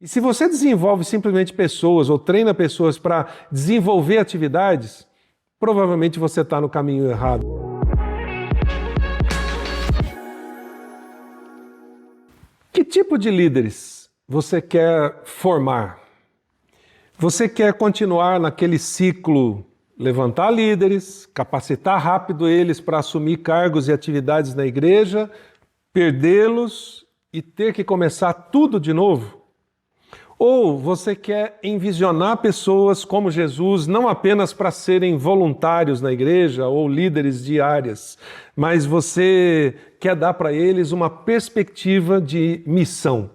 E se você desenvolve simplesmente pessoas ou treina pessoas para desenvolver atividades, provavelmente você está no caminho errado. Que tipo de líderes você quer formar? Você quer continuar naquele ciclo, levantar líderes, capacitar rápido eles para assumir cargos e atividades na igreja, perdê-los e ter que começar tudo de novo? Ou você quer envisionar pessoas como Jesus, não apenas para serem voluntários na igreja ou líderes de áreas, mas você quer dar para eles uma perspectiva de missão?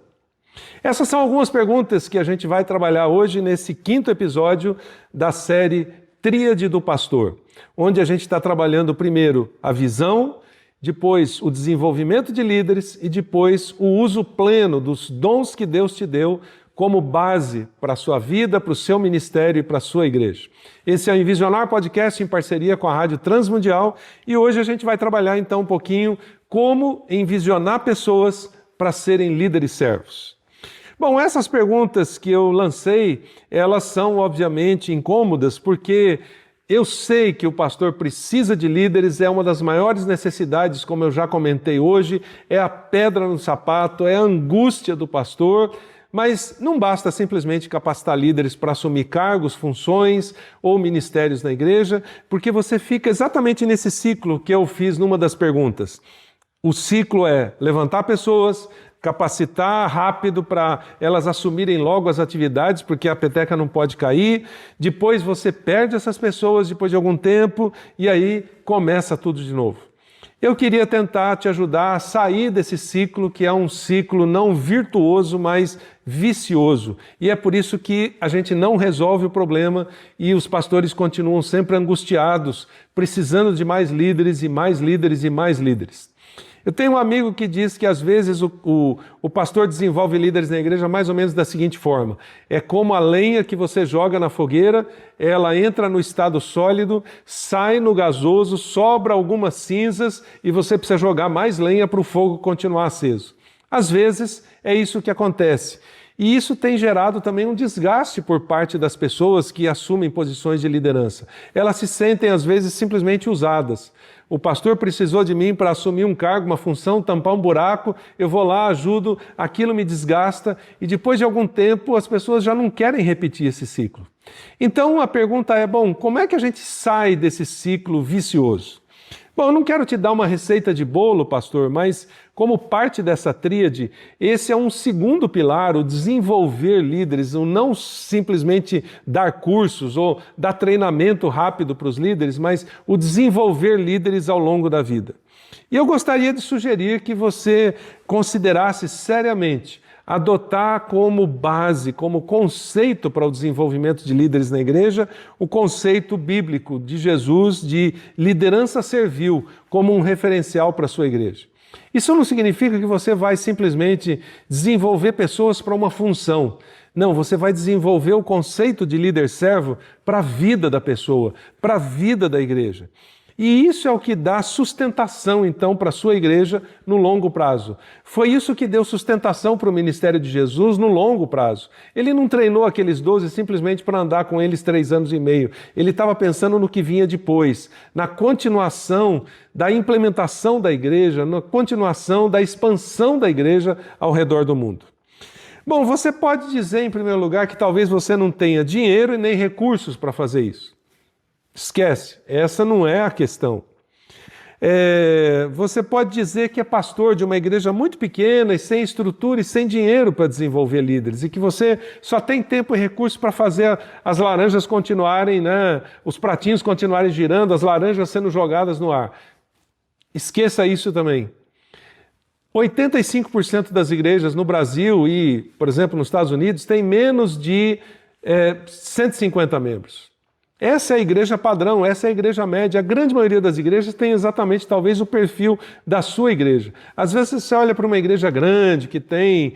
Essas são algumas perguntas que a gente vai trabalhar hoje nesse 5º episódio da série Tríade do Pastor, onde a gente está trabalhando primeiro a visão, depois o desenvolvimento de líderes e depois o uso pleno dos dons que Deus te deu como base para a sua vida, para o seu ministério e para a sua igreja. Esse é o Envisionar Podcast em parceria com a Rádio Transmundial e hoje a gente vai trabalhar então um pouquinho como envisionar pessoas para serem líderes servos. Bom, essas perguntas que eu lancei, elas são obviamente incômodas porque eu sei que o pastor precisa de líderes, é uma das maiores necessidades, como eu já comentei hoje, é a pedra no sapato, é a angústia do pastor. Mas não basta simplesmente capacitar líderes para assumir cargos, funções ou ministérios na igreja, porque você fica exatamente nesse ciclo que eu fiz numa das perguntas. O ciclo é levantar pessoas, capacitar rápido para elas assumirem logo as atividades, porque a peteca não pode cair. Depois você perde essas pessoas depois de algum tempo e aí começa tudo de novo. Eu queria tentar te ajudar a sair desse ciclo, que é um ciclo não virtuoso, mas vicioso. E é por isso que a gente não resolve o problema e os pastores continuam sempre angustiados, precisando de mais líderes e mais líderes e mais líderes. Eu tenho um amigo que diz que às vezes o pastor desenvolve líderes na igreja mais ou menos da seguinte forma: é como a lenha que você joga na fogueira, ela entra no estado sólido, sai no gasoso, sobra algumas cinzas e você precisa jogar mais lenha para o fogo continuar aceso. Às vezes é isso que acontece. E isso tem gerado também um desgaste por parte das pessoas que assumem posições de liderança. Elas se sentem às vezes simplesmente usadas. O pastor precisou de mim para assumir um cargo, uma função, tampar um buraco, eu vou lá, ajudo, aquilo me desgasta e depois de algum tempo as pessoas já não querem repetir esse ciclo. Então a pergunta é, bom, como é que a gente sai desse ciclo vicioso? Bom, eu não quero te dar uma receita de bolo, pastor, mas como parte dessa tríade, esse é um segundo pilar, o desenvolver líderes, o não simplesmente dar cursos ou dar treinamento rápido para os líderes, mas o desenvolver líderes ao longo da vida. E eu gostaria de sugerir que você considerasse seriamente adotar como base, como conceito para o desenvolvimento de líderes na igreja, o conceito bíblico de Jesus de liderança servil como um referencial para a sua igreja. Isso não significa que você vai simplesmente desenvolver pessoas para uma função. Não, você vai desenvolver o conceito de líder servo para a vida da pessoa, para a vida da igreja. E isso é o que dá sustentação, então, para a sua igreja no longo prazo. Foi isso que deu sustentação para o ministério de Jesus no longo prazo. Ele não treinou aqueles 12 simplesmente para andar com eles 3 anos e meio. Ele estava pensando no que vinha depois, na continuação da implementação da igreja, na continuação da expansão da igreja ao redor do mundo. Bom, você pode dizer, em primeiro lugar, que talvez você não tenha dinheiro e nem recursos para fazer isso. Esquece, essa não é a questão. Você pode dizer que é pastor de uma igreja muito pequena e sem estrutura e sem dinheiro para desenvolver líderes e que você só tem tempo e recurso para fazer as laranjas continuarem, os pratinhos continuarem girando, as laranjas sendo jogadas no ar. Esqueça isso também. 85% das igrejas no Brasil e, por exemplo, nos Estados Unidos, têm menos de 150 membros. Essa é a igreja padrão, essa é a igreja média. A grande maioria das igrejas tem exatamente, talvez, o perfil da sua igreja. Às vezes você olha para uma igreja grande, que tem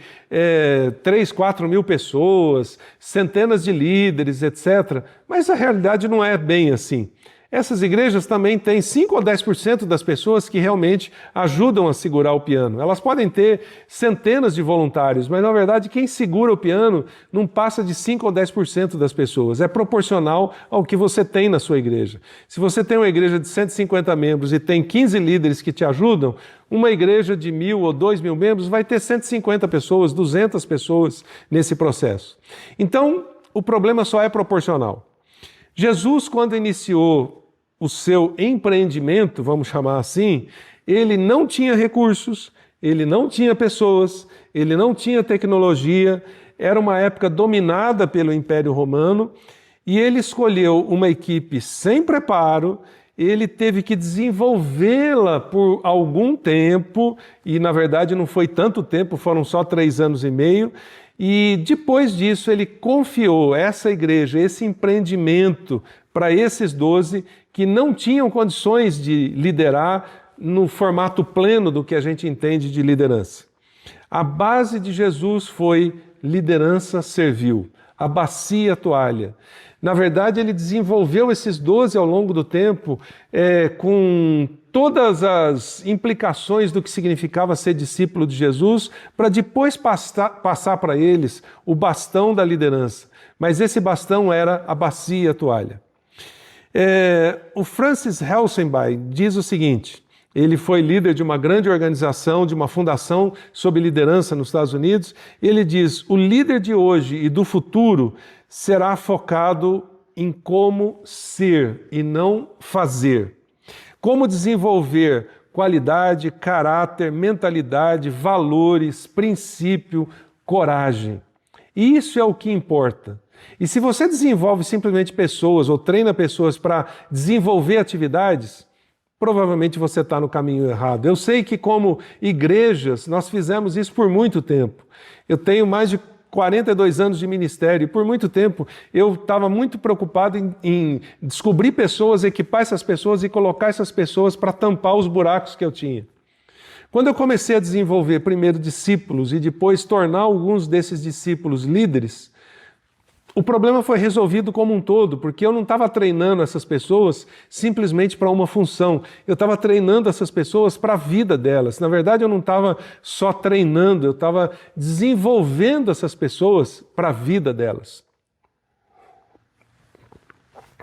3, 4 mil pessoas, centenas de líderes, etc. Mas a realidade não é bem assim. Essas igrejas também têm 5 ou 10% das pessoas que realmente ajudam a segurar o piano. Elas podem ter centenas de voluntários, mas na verdade quem segura o piano não passa de 5 ou 10% das pessoas. É proporcional ao que você tem na sua igreja. Se você tem uma igreja de 150 membros e tem 15 líderes que te ajudam, uma igreja de 1.000 ou 2.000 membros vai ter 150 pessoas, 200 pessoas nesse processo. Então, o problema só é proporcional. Jesus, quando iniciou o seu empreendimento, vamos chamar assim, ele não tinha recursos, ele não tinha pessoas, ele não tinha tecnologia, era uma época dominada pelo Império Romano e ele escolheu uma equipe sem preparo, ele teve que desenvolvê-la por algum tempo, e na verdade não foi tanto tempo, foram só 3 anos e meio, e depois disso ele confiou essa igreja, esse empreendimento para esses 12 que não tinham condições de liderar no formato pleno do que a gente entende de liderança. A base de Jesus foi liderança servil, a bacia toalha. Na verdade, ele desenvolveu esses 12 ao longo do tempo com todas as implicações do que significava ser discípulo de Jesus, para depois passar para eles o bastão da liderança. Mas esse bastão era a bacia toalha. O Francis Helsingby diz o seguinte, ele foi líder de uma grande organização, de uma fundação sobre liderança nos Estados Unidos, ele diz, o líder de hoje e do futuro será focado em como ser e não fazer. Como desenvolver qualidade, caráter, mentalidade, valores, princípio, coragem. E isso é o que importa. E se você desenvolve simplesmente pessoas ou treina pessoas para desenvolver atividades, provavelmente você está no caminho errado. Eu sei que como igrejas nós fizemos isso por muito tempo. Eu tenho mais de 42 anos de ministério e por muito tempo eu estava muito preocupado em descobrir pessoas, equipar essas pessoas e colocar essas pessoas para tampar os buracos que eu tinha. Quando eu comecei a desenvolver primeiro discípulos e depois tornar alguns desses discípulos líderes, o problema foi resolvido como um todo, porque eu não estava treinando essas pessoas simplesmente para uma função. Eu estava treinando essas pessoas para a vida delas. Na verdade, eu não estava só treinando, eu estava desenvolvendo essas pessoas para a vida delas.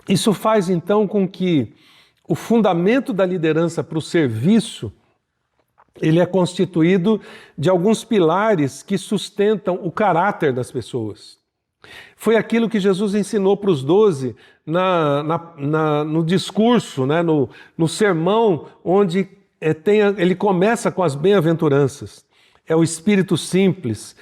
Isso faz, então, com que o fundamento da liderança para o serviço, ele é constituído de alguns pilares que sustentam o caráter das pessoas. Foi aquilo que Jesus ensinou para os 12 no discurso, né, no sermão, onde ele começa com as bem-aventuranças. É o espírito simples,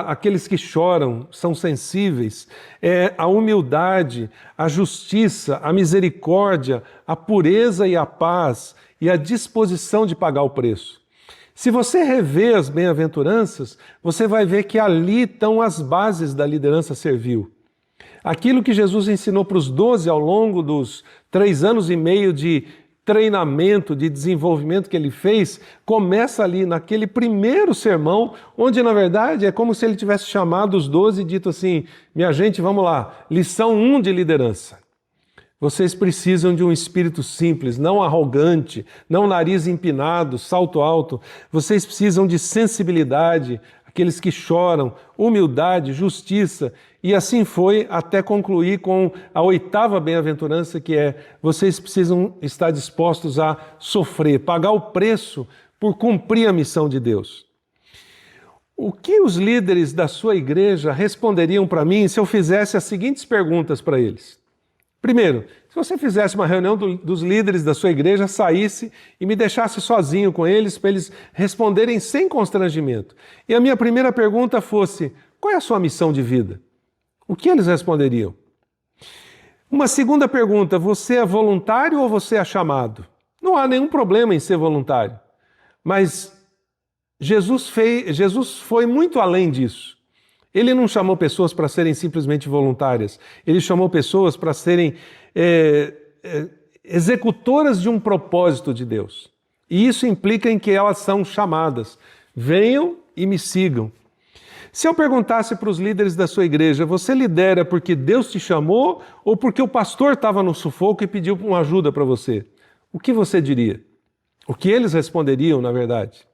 aqueles que choram, são sensíveis, é a humildade, a justiça, a misericórdia, a pureza e a paz e a disposição de pagar o preço. Se você rever as bem-aventuranças, você vai ver que ali estão as bases da liderança servil. Aquilo que Jesus ensinou para os 12 ao longo dos 3 anos e meio de treinamento, de desenvolvimento que ele fez, começa ali naquele primeiro sermão, onde na verdade é como se ele tivesse chamado os 12 e dito assim, minha gente, vamos lá, lição 1 de liderança. Vocês precisam de um espírito simples, não arrogante, não nariz empinado, salto alto. Vocês precisam de sensibilidade, aqueles que choram, humildade, justiça. E assim foi até concluir com a 8ª bem-aventurança, que é: vocês precisam estar dispostos a sofrer, pagar o preço por cumprir a missão de Deus. O que os líderes da sua igreja responderiam para mim se eu fizesse as seguintes perguntas para eles? Primeiro, se você fizesse uma reunião dos líderes da sua igreja, saísse e me deixasse sozinho com eles para eles responderem sem constrangimento. E a minha primeira pergunta fosse: qual é a sua missão de vida? O que eles responderiam? Uma segunda pergunta: você é voluntário ou você é chamado? Não há nenhum problema em ser voluntário. Mas Jesus foi muito além disso. Ele não chamou pessoas para serem simplesmente voluntárias. Ele chamou pessoas para serem executoras de um propósito de Deus. E isso implica em que elas são chamadas. Venham e me sigam. Se eu perguntasse para os líderes da sua igreja, você lidera porque Deus te chamou ou porque o pastor estava no sufoco e pediu uma ajuda para você? O que você diria? O que eles responderiam, na verdade?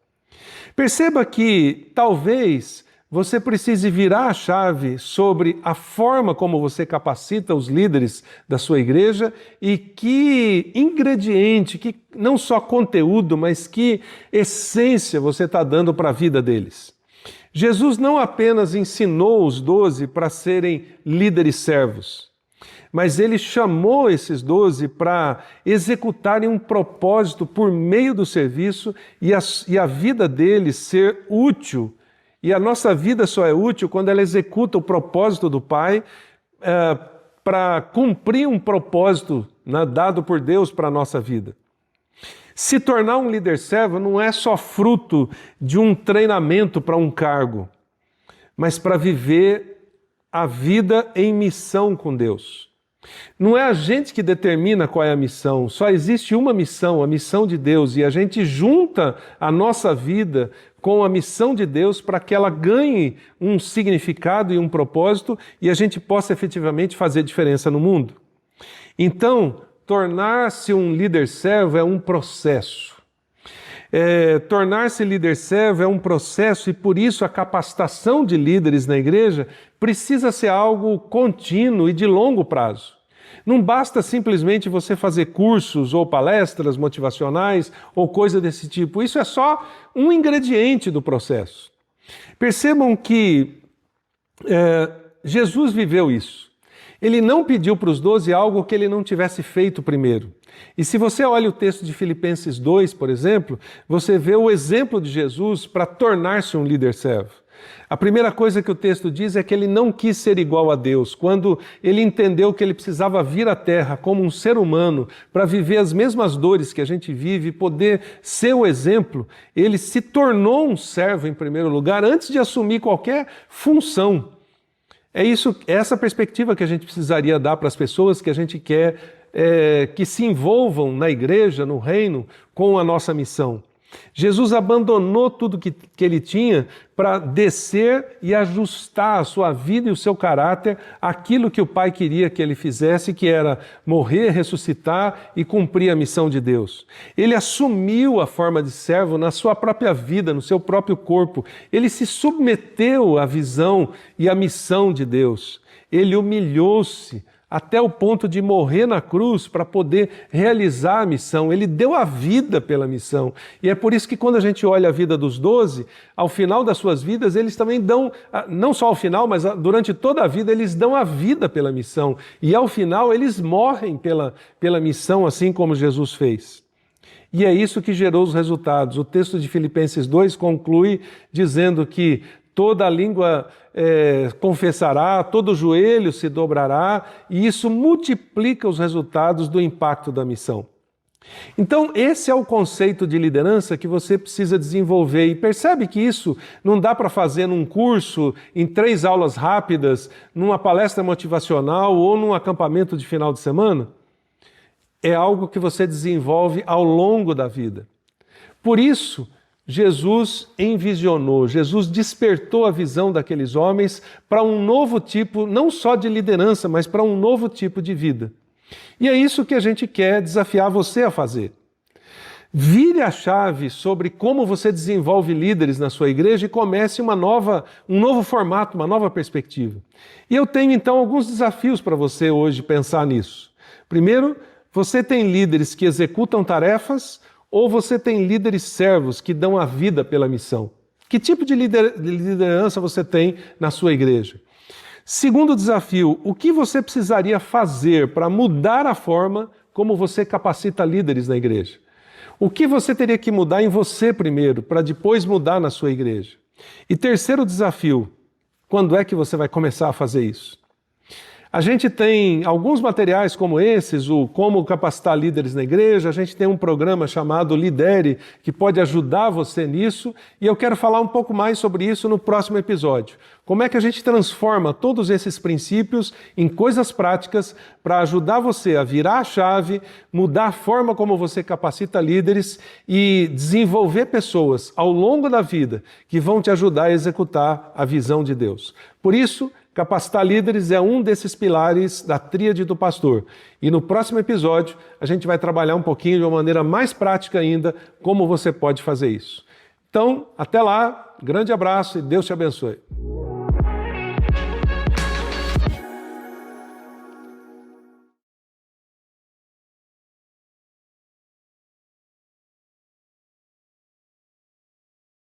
Perceba que talvez você precise virar a chave sobre a forma como você capacita os líderes da sua igreja e que ingrediente, que não só conteúdo, mas que essência você está dando para a vida deles. Jesus não apenas ensinou os 12 para serem líderes servos, mas ele chamou esses 12 para executarem um propósito por meio do serviço e a vida deles ser útil. E a nossa vida só é útil quando ela executa o propósito do Pai para cumprir um propósito dado por Deus para a nossa vida. Se tornar um líder servo não é só fruto de um treinamento para um cargo, mas para viver a vida em missão com Deus. Não é a gente que determina qual é a missão, só existe uma missão, a missão de Deus, e a gente junta a nossa vida com a missão de Deus para que ela ganhe um significado e um propósito e a gente possa efetivamente fazer diferença no mundo. Então, tornar-se um líder servo é um processo. Tornar-se líder servo é um processo e por isso a capacitação de líderes na igreja precisa ser algo contínuo e de longo prazo. Não basta simplesmente você fazer cursos ou palestras motivacionais ou coisa desse tipo. Isso é só um ingrediente do processo. Percebam que Jesus viveu isso. Ele não pediu para os 12 algo que ele não tivesse feito primeiro. E se você olha o texto de Filipenses 2, por exemplo, você vê o exemplo de Jesus para tornar-se um líder servo. A primeira coisa que o texto diz é que ele não quis ser igual a Deus. Quando ele entendeu que ele precisava vir à Terra como um ser humano para viver as mesmas dores que a gente vive e poder ser o exemplo, ele se tornou um servo em primeiro lugar antes de assumir qualquer função. É essa perspectiva que a gente precisaria dar para as pessoas que a gente quer que se envolvam na igreja, no reino, com a nossa missão. Jesus abandonou tudo que ele tinha para descer e ajustar a sua vida e o seu caráter àquilo que o Pai queria que ele fizesse, que era morrer, ressuscitar e cumprir a missão de Deus. Ele assumiu a forma de servo na sua própria vida, no seu próprio corpo. Ele se submeteu à visão e à missão de Deus. Ele humilhou-se até o ponto de morrer na cruz para poder realizar a missão. Ele deu a vida pela missão. E é por isso que quando a gente olha a vida dos 12, ao final das suas vidas, eles também dão, não só ao final, mas durante toda a vida, eles dão a vida pela missão. E ao final, eles morrem pela missão, assim como Jesus fez. E é isso que gerou os resultados. O texto de Filipenses 2 conclui dizendo que toda a língua confessará, todo joelho se dobrará, e isso multiplica os resultados do impacto da missão. Então, esse é o conceito de liderança que você precisa desenvolver. E percebe que isso não dá para fazer num curso, em 3 aulas rápidas, numa palestra motivacional ou num acampamento de final de semana? É algo que você desenvolve ao longo da vida. Por isso, Jesus envisionou, Jesus despertou a visão daqueles homens para um novo tipo, não só de liderança, mas para um novo tipo de vida. E é isso que a gente quer desafiar você a fazer. Vire a chave sobre como você desenvolve líderes na sua igreja e comece um novo formato, uma nova perspectiva. E eu tenho então alguns desafios para você hoje pensar nisso. Primeiro, você tem líderes que executam tarefas ou você tem líderes servos que dão a vida pela missão? Que tipo de liderança você tem na sua igreja? Segundo desafio, o que você precisaria fazer para mudar a forma como você capacita líderes na igreja? O que você teria que mudar em você primeiro, para depois mudar na sua igreja? E terceiro desafio, quando é que você vai começar a fazer isso? A gente tem alguns materiais como esses, o Como Capacitar Líderes na Igreja, a gente tem um programa chamado Lidere, que pode ajudar você nisso, e eu quero falar um pouco mais sobre isso no próximo episódio. Como é que a gente transforma todos esses princípios em coisas práticas para ajudar você a virar a chave, mudar a forma como você capacita líderes e desenvolver pessoas ao longo da vida que vão te ajudar a executar a visão de Deus. Por isso, capacitar líderes é um desses pilares da tríade do pastor. E no próximo episódio, a gente vai trabalhar um pouquinho de uma maneira mais prática ainda como você pode fazer isso. Então, até lá, grande abraço e Deus te abençoe.